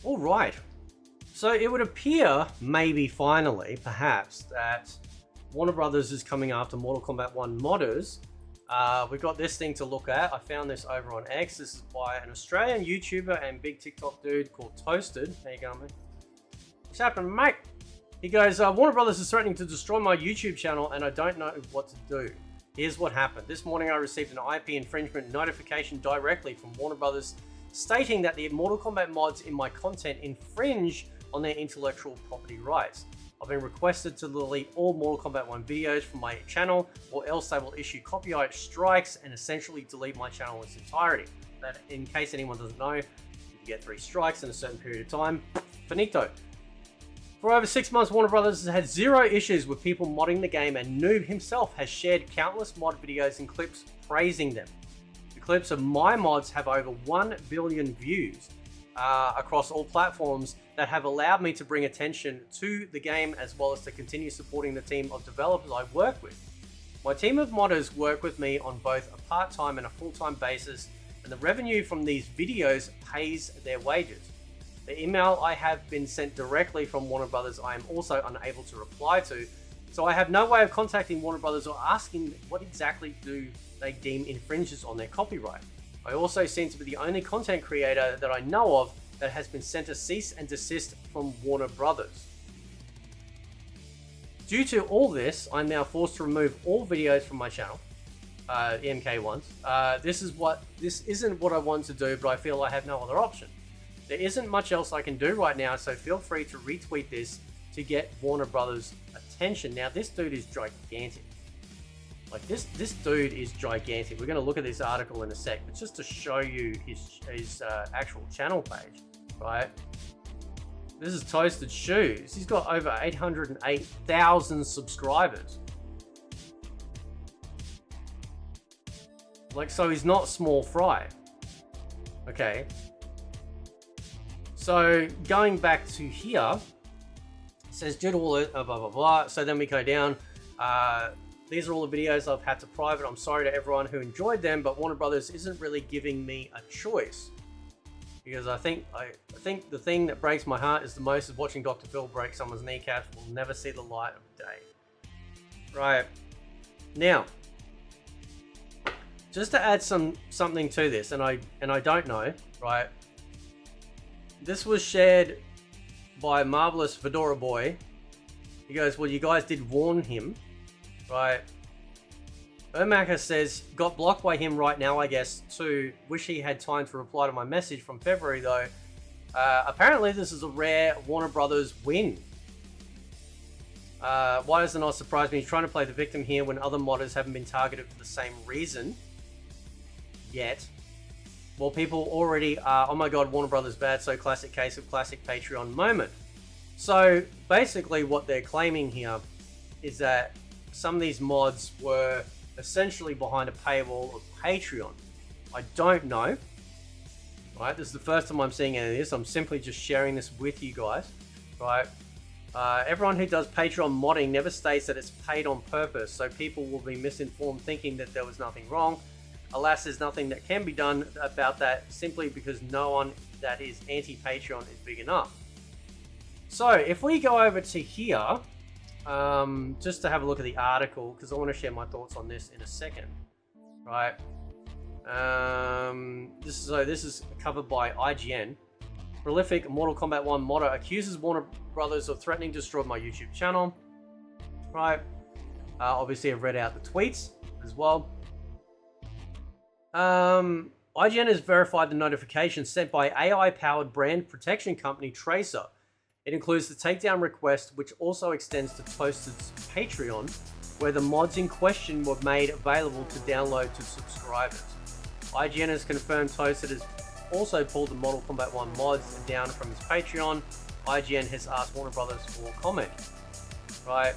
All right. So it would appear, maybe finally, perhaps, that Warner Brothers is coming after Mortal Kombat 1 modders. We've got this thing to look at. I found this over on X. This is by an Australian YouTuber and big TikTok dude called Toasted. How you going, man? What's happening, mate? He goes, Warner Brothers is threatening to destroy my YouTube channel and I don't know what to do. Here's what happened. This morning I received an IP infringement notification directly from Warner Brothers stating that the Mortal Kombat mods in my content infringe on their intellectual property rights. I've been requested to delete all Mortal Kombat 1 videos from my channel, or else they will issue copyright strikes and essentially delete my channel in its entirety. That, in case anyone doesn't know, you get 3 strikes in a certain period of time. Finito. For over 6 months, Warner Brothers has had 0 issues with people modding the game, and Noob himself has shared countless mod videos and clips praising them. The clips of my mods have over 1 billion views across all platforms that have allowed me to bring attention to the game as well as to continue supporting the team of developers I work with. My team of modders work with me on both a part-time and a full-time basis, and the revenue from these videos pays their wages. The email I have been sent directly from Warner Brothers I am also unable to reply to, so I have no way of contacting Warner Brothers or asking what exactly do they deem infringes on their copyright. I also seem to be the only content creator that I know of that has been sent a cease and desist from Warner Brothers. Due to all this, I'm now forced to remove all videos from my channel, MK ones. This isn't what I want to do, but I feel I have no other option. There isn't much else I can do right now, so feel free to retweet this to get Warner Brothers' attention. Now, this dude is gigantic. Like, this dude is gigantic. We're going to look at this article in a sec, but just to show you his actual channel page, right? This is Toasted Shoes. He's got over 808,000 subscribers. Like, so he's not small fry. Okay. So going back to here, it says due to all blah blah blah. So then we go down. These are all the videos I've had to private. I'm sorry to everyone who enjoyed them, but Warner Brothers isn't really giving me a choice, because I think the thing that breaks my heart is the most is watching Dr. Phil break someone's kneecaps. Will never see the light of day. Right now, just to add something to this, and I don't know, right? This was shared by Marvelous Fedora Boy. He goes, well, you guys did warn him, right? Ermaka says, got blocked by him right now, I guess, too. Wish he had time to reply to my message from February, though. Apparently, this is a rare Warner Brothers win. Why does it not surprise me? He's trying to play the victim here when other modders haven't been targeted for the same reason yet. Well, people already are, oh my god, Warner Brothers bad, so classic case of classic Patreon moment. So basically what they're claiming here is that some of these mods were essentially behind a paywall of Patreon. I don't know. Right, this is the first time I'm seeing any of this. I'm simply just sharing this with you guys. Right. Everyone who does Patreon modding never states that it's paid on purpose, so people will be misinformed thinking that there was nothing wrong. Alas, there's nothing that can be done about that simply because no one that is anti-Patreon is big enough. So if we go over to here, just to have a look at the article, because I want to share my thoughts on this in a second, right? This is covered by IGN. Prolific Mortal Kombat 1 modder accuses Warner Brothers of threatening to destroy my YouTube channel, right? Obviously, I've read out the tweets as well. IGN has verified the notification sent by AI-powered brand protection company Tracer. It includes the takedown request, which also extends to Toasted's Patreon, where the mods in question were made available to download to subscribers. IGN has confirmed Toasted has also pulled the Mortal Kombat 1 mods down from his Patreon. IGN has asked Warner Brothers for comment. Right.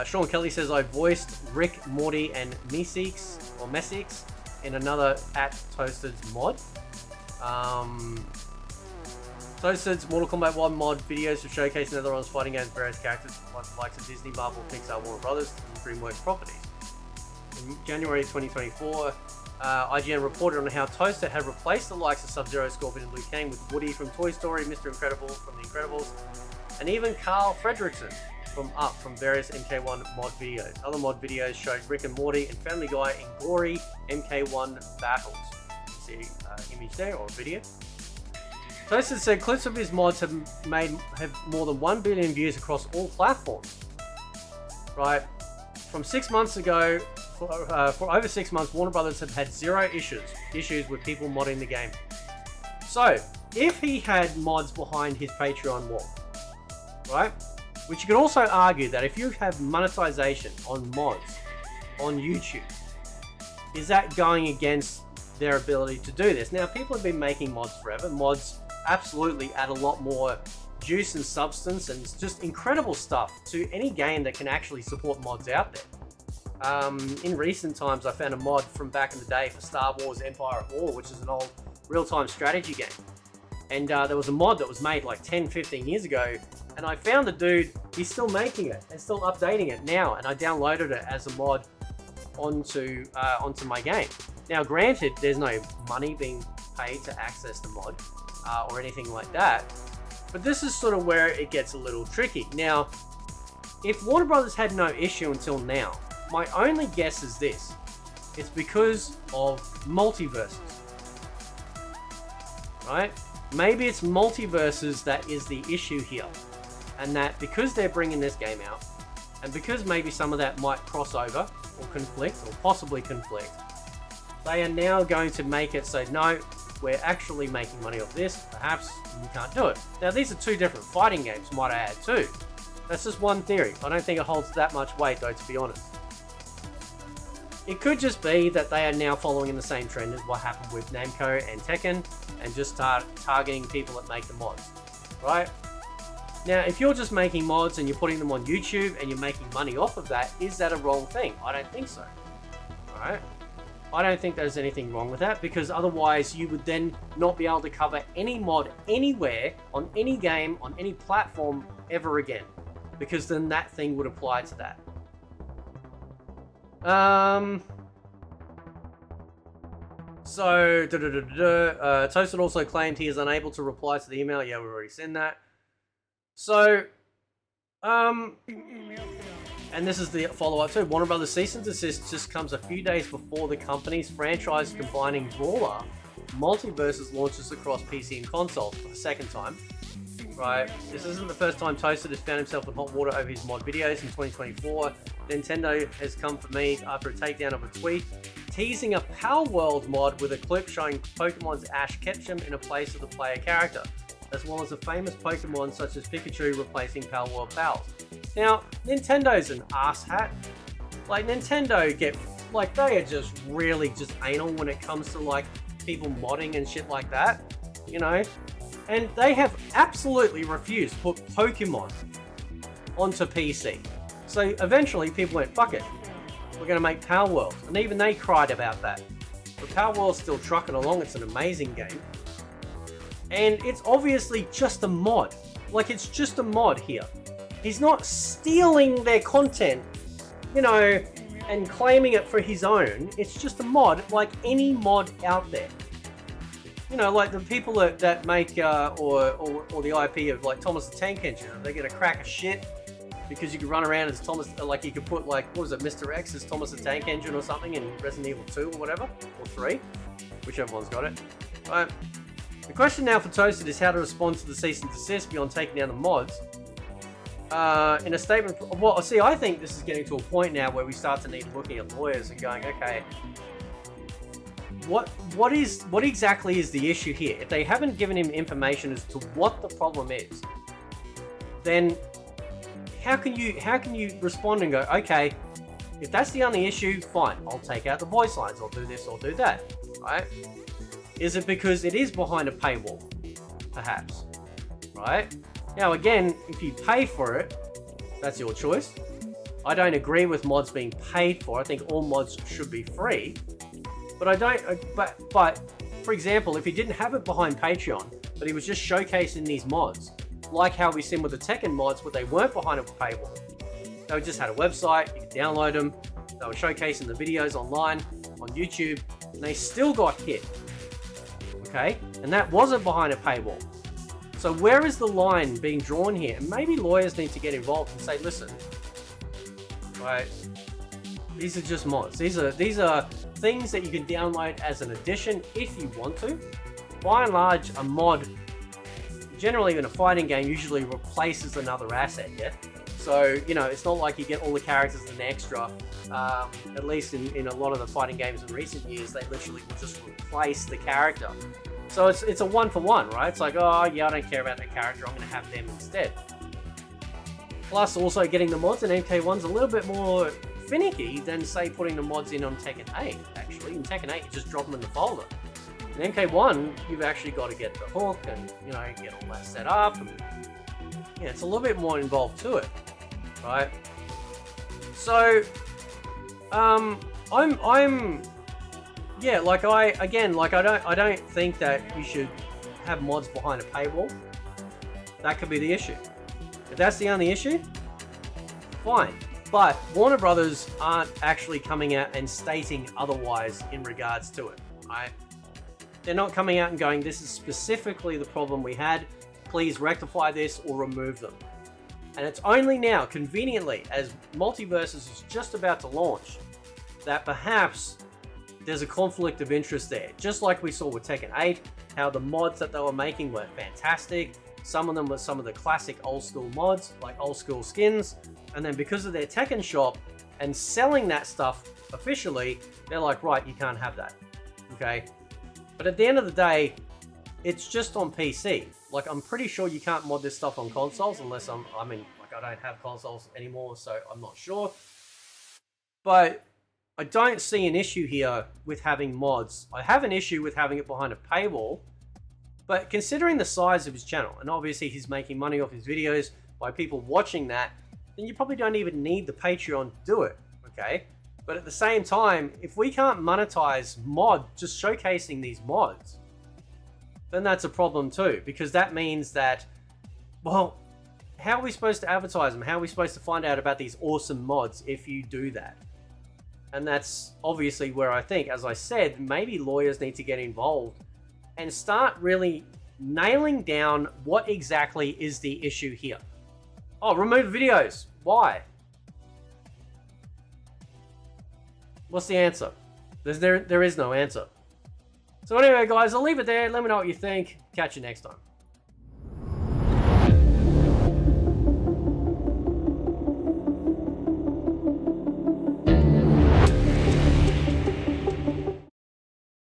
Sean Kelly says, I voiced Rick, Morty, and Mesix in another at Toasted's mod. Toasted's Mortal Kombat 1 mod videos to showcase Netherlands fighting games various characters like the likes of Disney, Marvel, Pixar, Warner Brothers, and DreamWorks properties. In January 2024, IGN reported on how Toasted had replaced the likes of Sub-Zero, Scorpion, and Liu Kang with Woody from Toy Story, Mr. Incredible from The Incredibles, and even Carl Fredricksen from Up from various MK1 mod videos. Other mod videos showed Rick and Morty and Family Guy in gory MK1 battles. You see image there, or video. Toasted said clips of his mods have more than 1 billion views across all platforms. Right? From 6 months ago, for over 6 months, Warner Brothers have had zero issues with people modding the game. So, if he had mods behind his Patreon wall, right? Which you could also argue that if you have monetization on mods on YouTube, is that going against their ability to do this? Now, people have been making mods forever. Mods absolutely add a lot more juice and substance and just incredible stuff to any game that can actually support mods out there. In recent times, I found a mod from back in the day for Star Wars Empire at War, which is an old real-time strategy game. And there was a mod that was made like 10, 15 years ago, and I found the dude, he's still making it and still updating it now, and I downloaded it as a mod onto my game. Now granted, there's no money being paid to access the mod or anything like that, but this is sort of where it gets a little tricky. Now, if Warner Brothers had no issue until now, my only guess is this: it's because of multiverses, right? Maybe it's multiverses that is the issue here, and that because they're bringing this game out, and because maybe some of that might cross over or conflict, or possibly conflict, they are now going to make it so, no, we're actually making money off this, perhaps you can't do it. Now, these are two different fighting games, might I add too. That's just one theory. I don't think it holds that much weight though, to be honest. It could just be that they are now following in the same trend as what happened with Namco and Tekken, and just start targeting people that make the mods, right? Now, if you're just making mods and you're putting them on YouTube and you're making money off of that, is that a wrong thing? I don't think so, alright? I don't think there's anything wrong with that, because otherwise you would then not be able to cover any mod anywhere, on any game, on any platform ever again, because then that thing would apply to that. Toasted also claimed he is unable to reply to the email. Yeah, we've already seen that. So, and this is the follow-up too. Warner Brothers cease and desist just comes a few days before the company's franchise combining brawler Multiverses launches across PC and console for the second time. Right, this isn't the first time Toasted has found himself in hot water over his mod videos. In 2024, Nintendo has come for me after a takedown of a tweet teasing a Power World mod with a clip showing Pokemon's Ash Ketchum in a place of the player character, as well as a famous Pokemon such as Pikachu replacing Power World Bowls. Now, Nintendo's an asshat. Like, Nintendo they are just really just anal when it comes to like people modding and shit like that, you know? And they have absolutely refused to put Pokemon onto PC. So eventually people went, fuck it, we're going to make Power World. And even they cried about that. But Power World's still trucking along, it's an amazing game. And it's obviously just a mod. Like, it's just a mod here. He's not stealing their content, you know, and claiming it for his own. It's just a mod like any mod out there. You know, like the people that make or the IP of like Thomas the Tank Engine, they get a crack of shit because you can run around as Thomas, like you could put like, what was it, Mr. X as Thomas the Tank Engine or something in Resident Evil 2 or whatever, or 3, whichever one's got it. Right. The question now for Toasted is how to respond to the cease and desist beyond taking down the mods. In a statement, well, see, I think this is getting to a point now where we start to need looking at lawyers and going, okay, what exactly is the issue here? If they haven't given him information as to what the problem is, then how can you respond and go, okay, if that's the only issue, fine, I'll take out the voice lines, I'll do this, I'll do that, right? Is it because it is behind a paywall, perhaps, right? Now again, if you pay for it, that's your choice. I don't agree with mods being paid for. I think all mods should be free. But I don't, but for example, if he didn't have it behind Patreon, but he was just showcasing these mods, like how we've seen with the Tekken mods, where they weren't behind a paywall. They just had a website, you could download them, They were showcasing the videos online on YouTube, and they still got hit. Okay, and that wasn't behind a paywall. So where is the line being drawn here? And maybe lawyers need to get involved and say, listen, right, these are just mods. These are things that you can download as an addition if you want to. By and large, a mod, generally in a fighting game, usually replaces another asset, yeah? So, you know, it's not like you get all the characters as an extra. At least in a lot of the fighting games in recent years, they literally will just replace the character. So it's a one-for-one, right? It's like, oh, yeah, I don't care about that character, I'm going to have them instead. Plus, also getting the mods in MK1's a little bit more finicky than, say, putting the mods in on Tekken 8, actually. In Tekken 8, you just drop them in the folder. In MK1, you've actually got to get the hook and, you know, get all that set up. And, yeah, it's a little bit more involved to it, right? So, yeah, like I don't think that you should have mods behind a paywall. That could be the issue. If that's the only issue, fine. But Warner Brothers aren't actually coming out and stating otherwise in regards to it, right? They're not coming out and going, this is specifically the problem we had, please rectify this or remove them. And it's only now, conveniently, as Multiverses is just about to launch, that perhaps there's a conflict of interest there. Just like we saw with Tekken 8, how the mods that they were making were fantastic. Some of them were some of the classic old school mods, like old school skins. And then because of their Tekken shop and selling that stuff officially, they're like, right, you can't have that, okay? But at the end of the day, it's just on PC. Like, I'm pretty sure you can't mod this stuff on consoles unless I don't have consoles anymore, so I'm not sure. But I don't see an issue here with having mods. I have an issue with having it behind a paywall, but considering the size of his channel, and obviously he's making money off his videos by people watching that, then you probably don't even need the Patreon to do it, okay? But at the same time, if we can't monetize just showcasing these mods, then that's a problem too, because that means that, well, how are we supposed to advertise them? How are we supposed to find out about these awesome mods if you do that? And that's obviously where I think, as I said, maybe lawyers need to get involved and start really nailing down what exactly is the issue here. Oh, remove videos. Why? What's the answer? There is no answer. So anyway, guys, I'll leave it there. Let me know what you think. Catch you next time.